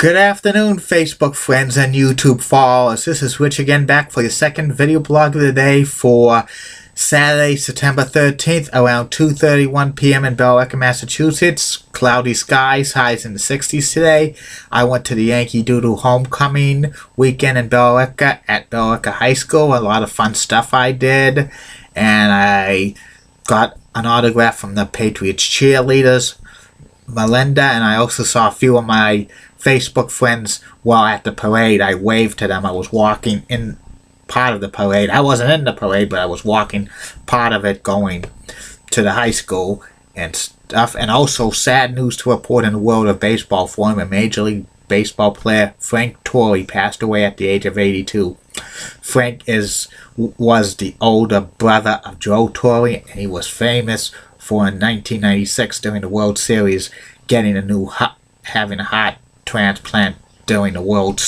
Good afternoon, Facebook friends and YouTube followers. This is Rich again, back for your second video blog of the day for Saturday, September 13th, around 2:31 p.m. in Billerica, Massachusetts. Cloudy skies, highs in the 60s today. I went to the Yankee Doodle homecoming weekend in Billerica at Billerica High School. A lot of fun stuff I did. And I got an autograph from the Patriots cheerleaders, Melinda, and I also saw a few of my Facebook friends while at the parade. I waved to them. I was walking in part of the parade. I wasn't in the parade, but I was walking part of it going to the high school and stuff. And also sad news to report in the world of baseball. Former Major League Baseball player Frank Torrey passed away at the age of 82. Frank was the older brother of Joe Torrey, and he was famous for in 1996 during the World Series having a heart transplant during the World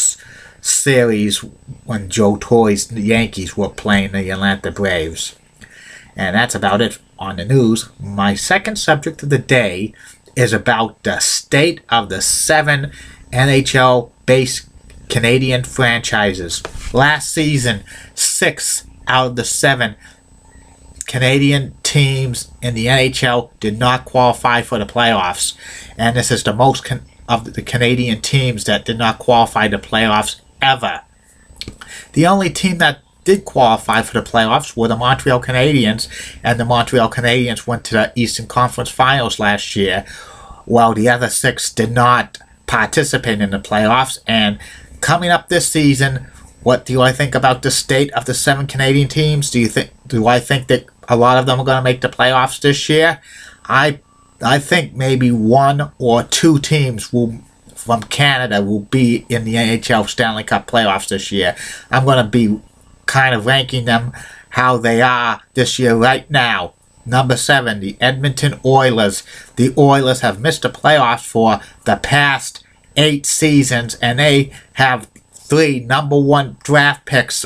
Series when Joe Torrey's Yankees were playing the Atlanta Braves. And that's about it on the news. My second subject of the day is about the state of the 7 NHL-based Canadian franchises. Last season, 6 out of the 7 Canadian teams in the NHL did not qualify for the playoffs. And this is the most of the Canadian teams that did not qualify the playoffs ever. The only team that did qualify for the playoffs were the Montreal Canadiens, and the Montreal Canadiens went to the Eastern Conference Finals last year, while the other 6 did not participate in the playoffs. And coming up this season, what do I think about the state of the 7 Canadian teams? Do I think that a lot of them are going to make the playoffs this year? I think maybe 1 or 2 teams from Canada will be in the NHL Stanley Cup playoffs this year. I'm going to be kind of ranking them how they are this year right now. Number 7, the Edmonton Oilers. The Oilers have missed the playoffs for the past 8 seasons, and they have 3 number 1 draft picks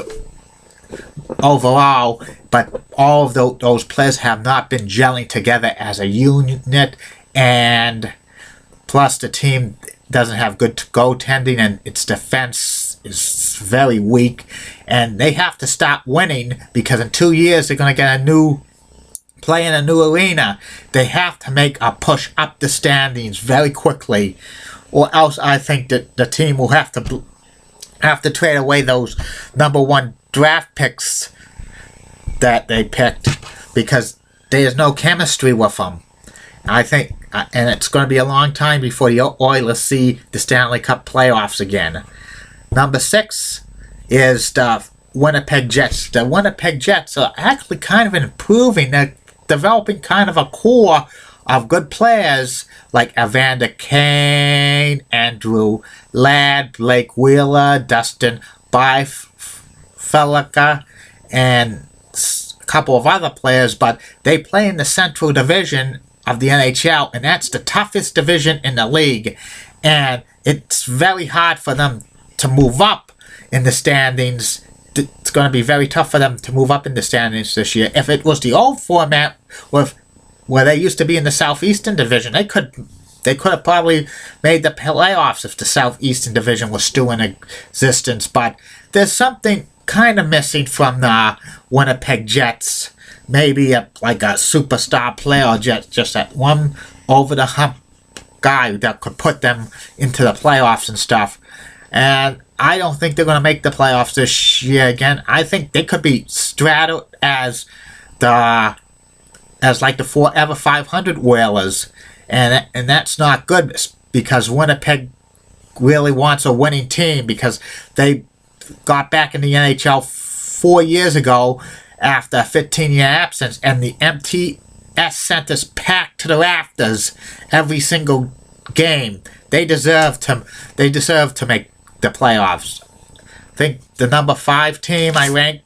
overall, but all of those players have not been gelling together as a unit, and plus the team doesn't have good goaltending, and its defense is very weak, and they have to stop winning because in 2 years they're going to get play in a new arena. They have to make a push up the standings very quickly, or else I think that the team will have to trade away those number 1 draft picks that they picked because there's no chemistry with them. I think, and it's going to be a long time before the Oilers see the Stanley Cup playoffs again. Number 6 is the Winnipeg Jets. The Winnipeg Jets are actually kind of improving. They're developing kind of a core of good players like Evander Kane, Andrew Ladd, Blake Wheeler, Dustin Byfuglien, and a couple of other players, but they play in the Central Division of the NHL, and that's the toughest division in the league, and it's very hard for them to move up in the standings. It's going to be very tough for them to move up in the standings this year. If it was the old format where they used to be in the Southeastern Division, they could have probably made the playoffs if the Southeastern Division was still in existence, but there's something kind of missing from the Winnipeg Jets. Maybe like a superstar player, or just that one over-the-hump guy that could put them into the playoffs and stuff. And I don't think they're going to make the playoffs this year again. I think they could be straddled as like the forever 500 Whalers, and that's not good because Winnipeg really wants a winning team because they got back in the NHL 4 years ago after a 15-year absence, and the MTS centers packed to the rafters every single game. They deserve to make the playoffs. I think the number 5 team I rank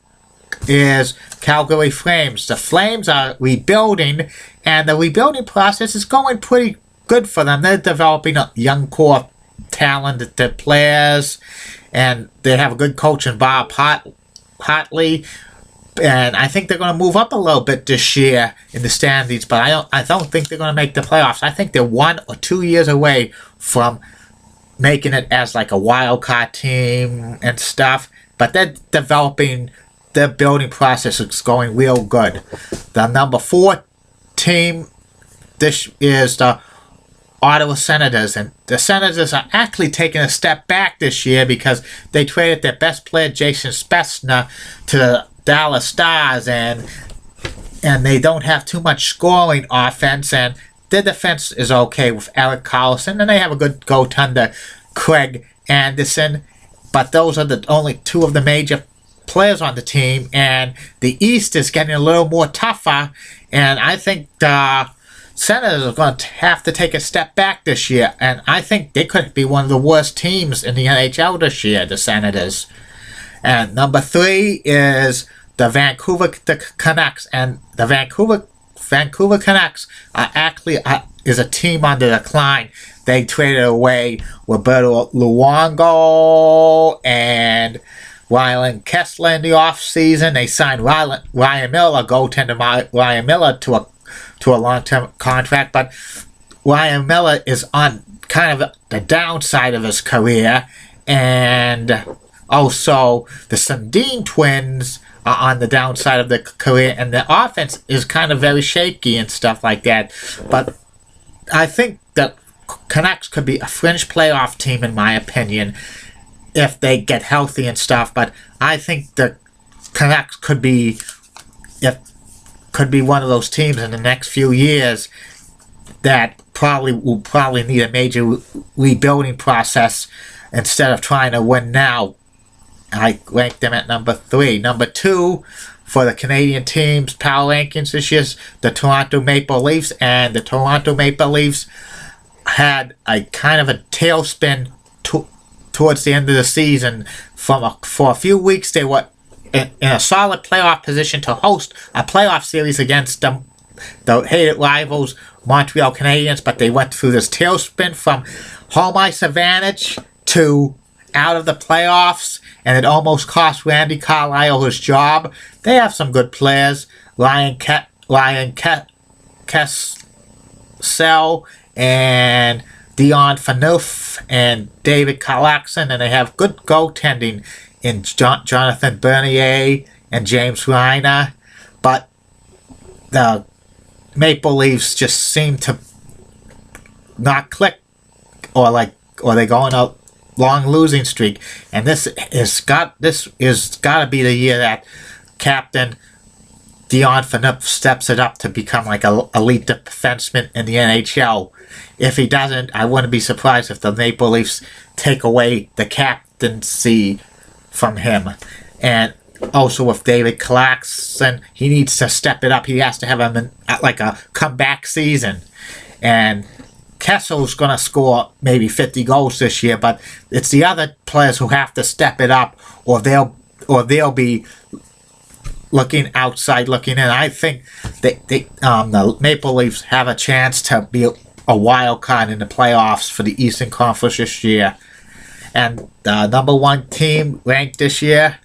is Calgary Flames. The Flames are rebuilding, and the rebuilding process is going pretty good for them. They're developing a young core talented players, and they have a good coach in Bob Hartley, and I think they're going to move up a little bit this year in the standings, but I don't think they're going to make the playoffs. I think they're 1 or 2 years away from making it as like a wild card team and stuff, but they're developing. Their building process is going real good. The number 4 team this is the Ottawa Senators, and the Senators are actually taking a step back this year because they traded their best player Jason Spezza to the Dallas Stars, and they don't have too much scoring offense, and their defense is okay with Eric Carlson, and they have a good goaltender, Craig Anderson, but those are the only 2 of the major players on the team, and the East is getting a little more tougher, and I think the Senators are going to have to take a step back this year, and I think they could be one of the worst teams in the NHL this year, the Senators. And number 3 is the Vancouver Canucks, and the Vancouver Canucks are actually is a team on the decline. They traded away Roberto Luongo and Ryan Kessler in the offseason. They signed Ryan Miller, goaltender Ryan Miller, to a long-term contract, but Ryan Miller is on kind of the downside of his career, and also the Sundin twins are on the downside of their career, and their offense is kind of very shaky and stuff like that. But I think the Canucks could be a fringe playoff team, in my opinion, if they get healthy and stuff. But I think the Canucks could be one of those teams in the next few years that will probably need a major rebuilding process instead of trying to win now. I ranked them at number 3. Number 2 for the Canadian team's power rankings this year is the Toronto Maple Leafs, and the Toronto Maple Leafs had a kind of a tailspin towards the end of the season. For a few weeks, they were in a solid playoff position to host a playoff series against the hated rivals Montreal Canadiens, but they went through this tailspin from home ice advantage to out of the playoffs, and it almost cost Randy Carlyle his job. They have some good players, Ryan Kessel and Dion Phaneuf and David Clarkson, and they have good goaltending in Jonathan Bernier and James Reiner, but the Maple Leafs just seem to not click, or they go on a long losing streak, and this is got to be the year that Captain Dion Phaneuf steps it up to become like an elite defenseman in the NHL. If he doesn't, I wouldn't be surprised if the Maple Leafs take away the captaincy from him. And also with David Clarkson, he needs to step it up. He has to have him in, like a comeback season. And Kessel's going to score maybe 50 goals this year, but it's the other players who have to step it up, or they'll be looking outside, looking in. I think the Maple Leafs have a chance to be a wild card in the playoffs for the Eastern Conference this year. And the number 1 team ranked this year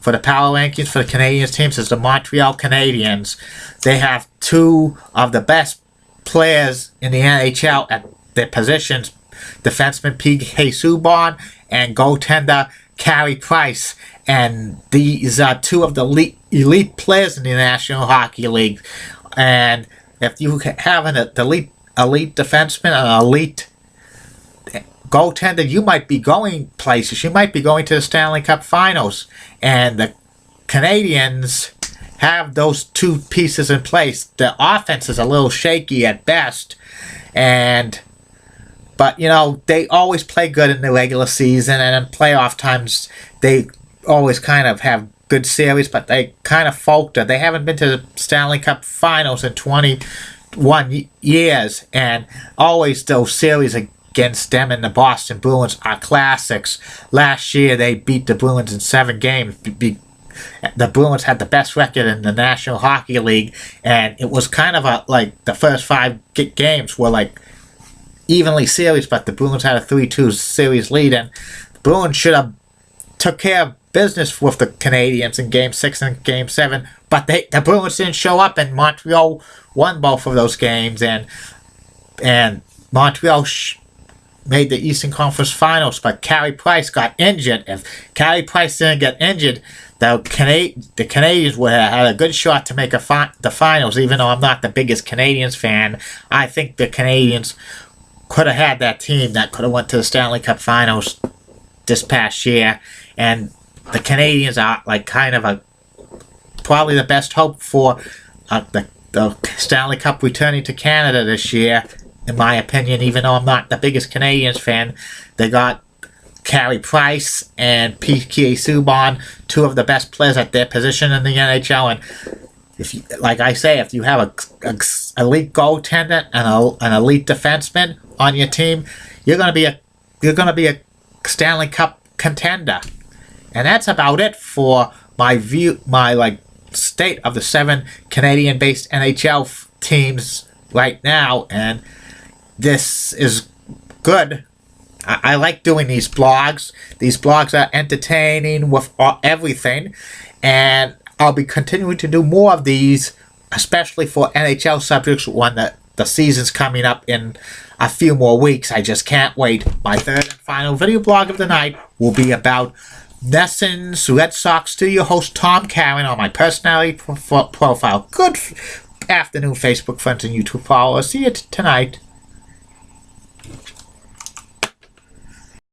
for the power rankings for the Canadiens teams is the Montreal Canadiens. They have 2 of the best players in the NHL at their positions, defenseman P.K. Subban and goaltender Carey Price. And these are 2 of the elite players in the National Hockey League. And if you have an elite defenseman, an elite goaltender, you might be going places. You might be going to the Stanley Cup Finals. And the Canadiens have those 2 pieces in place. The offense is a little shaky at best, but they always play good in the regular season, and in playoff times they always kind of have good series, but they kind of falter. They haven't been to the Stanley Cup Finals in 21 years, and always those series against them and the Boston Bruins are classics. Last year they beat the Bruins in 7 games. The Bruins had the best record in the National Hockey League, and it was kind of the first 5 games were evenly series, but the Bruins had a 3-2 series lead, and the Bruins should have took care of business with the Canadiens in Game 6 and Game 7, but the Bruins didn't show up, and Montreal won both of those games, and Montreal made the Eastern Conference Finals, but Carey Price got injured. If Carey Price didn't get injured, the Canadians would have had a good shot to make the finals. Even though I'm not the biggest Canadians fan, I think the Canadians could have had that team that could have went to the Stanley Cup Finals this past year. And the Canadians are like kind of probably the best hope for the Stanley Cup returning to Canada this year, in my opinion. Even though I'm not the biggest Canadians fan, they got Carey Price and P.K. Subban, two of the best players at their position in the NHL. And if you, like I say, if you have a elite goaltender and an elite defenseman on your team, you're gonna be a Stanley Cup contender. And that's about it for my state of the 7 Canadian-based NHL teams right now. And this is good. I like doing these blogs. These blogs are entertaining with everything, and I'll be continuing to do more of these, especially for NHL subjects when the season's coming up in a few more weeks. I just can't wait. My third and final video blog of the night will be about NESN's Red Sox studio host Tom Karen on my personality profile. Good afternoon, Facebook friends and YouTube followers. See you tonight.